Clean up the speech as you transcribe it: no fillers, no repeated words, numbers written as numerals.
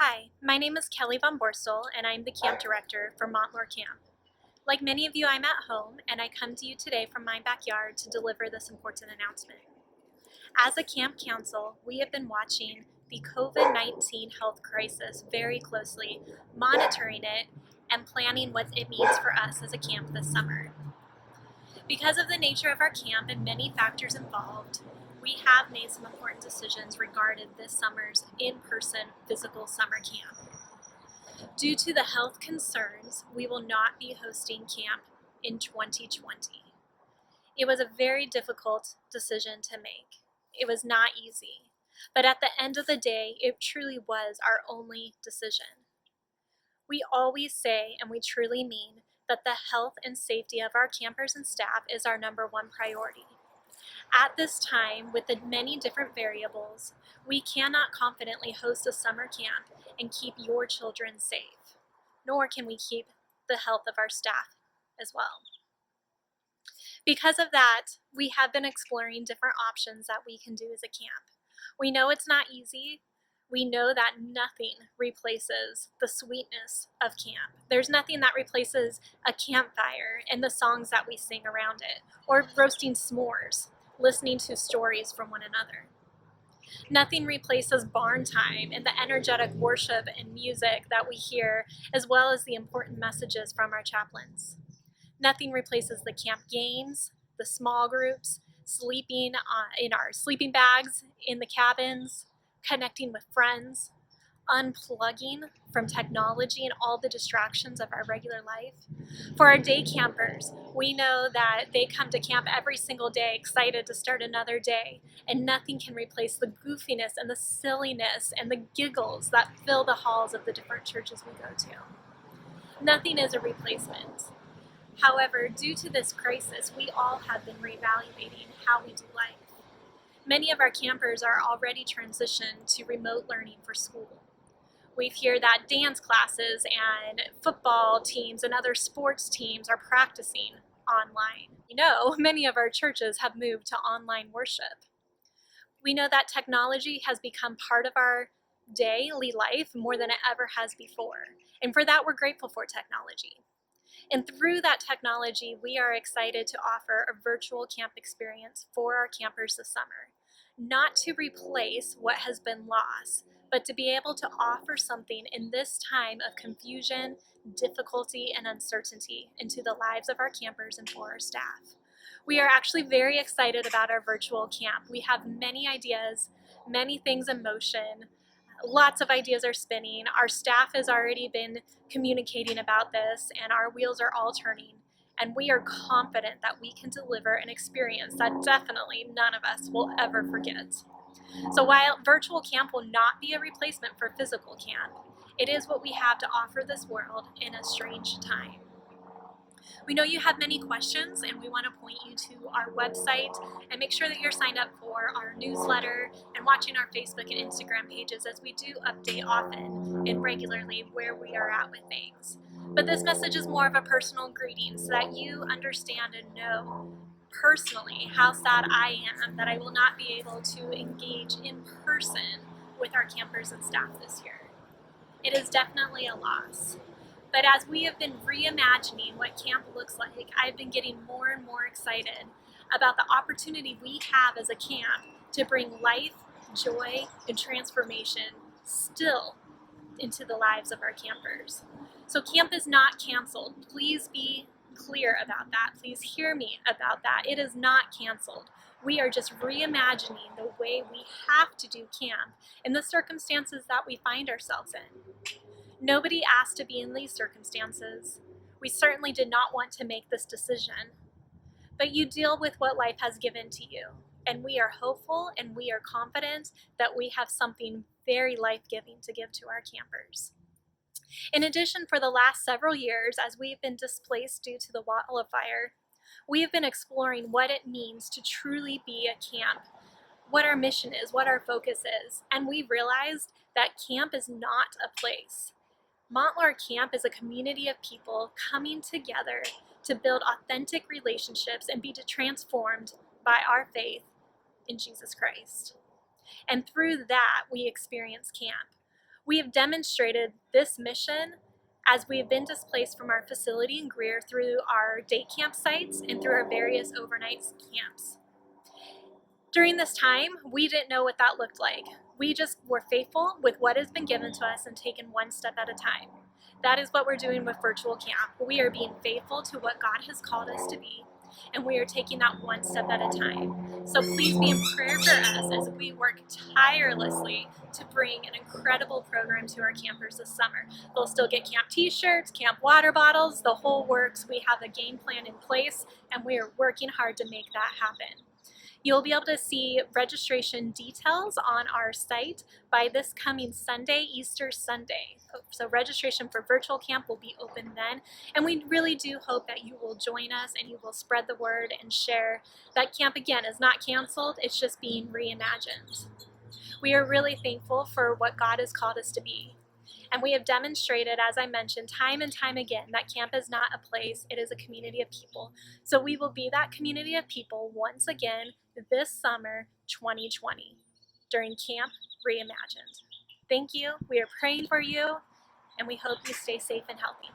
Hi, my name is Kelly Von Borstel, and I'm the camp director for Montlore Camp. Like many of you, I'm at home, and I come to you today from my backyard to deliver this important announcement. As a camp council, we have been watching the COVID-19 health crisis very closely, monitoring it, and planning what it means for us as a camp this summer. Because of the nature of our camp and many factors involved, we have made some important decisions regarding this summer's in-person physical summer camp. Due to the health concerns, we will not be hosting camp in 2020. It was a very difficult decision to make. It was not easy, but at the end of the day, it truly was our only decision. We always say, and we truly mean, that the health and safety of our campers and staff is our number one priority. At this time, with the many different variables, we cannot confidently host a summer camp and keep your children safe, nor can we keep the health of our staff as well. Because of that, we have been exploring different options that we can do as a camp. We know it's not easy. We know that nothing replaces the sweetness of camp. There's nothing that replaces a campfire and the songs that we sing around it, or roasting s'mores, listening to stories from one another. Nothing replaces barn time and the energetic worship and music that we hear, as well as the important messages from our chaplains. Nothing replaces the camp games, the small groups, sleeping in our sleeping bags in the cabins, connecting with friends, unplugging from technology and all the distractions of our regular life. For our day campers, we know that they come to camp every single day excited to start another day, and nothing can replace the goofiness and the silliness and the giggles that fill the halls of the different churches we go to. Nothing is a replacement. However, due to this crisis, we all have been reevaluating how we do life. Many of our campers are already transitioned to remote learning for school. We hear that dance classes and football teams and other sports teams are practicing online. We know many of our churches have moved to online worship. We know that technology has become part of our daily life more than it ever has before. And for that, we're grateful for technology. And through that technology, we are excited to offer a virtual camp experience for our campers this summer. Not to replace what has been lost, but to be able to offer something in this time of confusion, difficulty, and uncertainty into the lives of our campers and for our staff. We are actually very excited about our virtual camp. We have many ideas, many things in motion. Lots of ideas are spinning. Our staff has already been communicating about this, and our wheels are all turning. And we are confident that we can deliver an experience that definitely none of us will ever forget. So while virtual camp will not be a replacement for physical camp, it is what we have to offer this world in a strange time. We know you have many questions, and we want to point you to our website and make sure that you're signed up for our newsletter and watching our Facebook and Instagram pages, as we do update often and regularly where we are at with things. But this message is more of a personal greeting so that you understand and know personally how sad I am that I will not be able to engage in person with our campers and staff this year. It is definitely a loss. But as we have been reimagining what camp looks like, I've been getting more and more excited about the opportunity we have as a camp to bring life, joy, and transformation still into the lives of our campers. So camp is not canceled. Please be clear about that. Please hear me about that. It is not canceled. We are just reimagining the way we have to do camp in the circumstances that we find ourselves in. Nobody asked to be in these circumstances. We certainly did not want to make this decision. But you deal with what life has given to you. And we are hopeful and we are confident that we have something very life-giving to give to our campers. In addition, for the last several years, as we've been displaced due to the wildfire, we have been exploring what it means to truly be a camp, what our mission is, what our focus is. And we realized that camp is not a place. Montlore Camp is a community of people coming together to build authentic relationships and be transformed by our faith in Jesus Christ. And through that, we experience camp. We have demonstrated this mission as we have been displaced from our facility in Greer through our day camp sites and through our various overnight camps. During this time, we didn't know what that looked like. We just were faithful with what has been given to us and taken one step at a time. That is what we're doing with virtual camp. We are being faithful to what God has called us to be, and we are taking that one step at a time. So please be in prayer for us as we work tirelessly to bring an incredible program to our campers this summer. They'll still get camp t-shirts, camp water bottles, the whole works. We have a game plan in place, and we are working hard to make that happen. You'll be able to see registration details on our site by this coming Sunday, Easter Sunday. So registration for virtual camp will be open then. And we really do hope that you will join us and you will spread the word and share that camp again is not canceled, it's just being reimagined. We are really thankful for what God has called us to be. And we have demonstrated, as I mentioned, time and time again, that camp is not a place, it is a community of people. So we will be that community of people once again this summer 2020 during Camp Reimagined. Thank you. We are praying for you, and we hope you stay safe and healthy.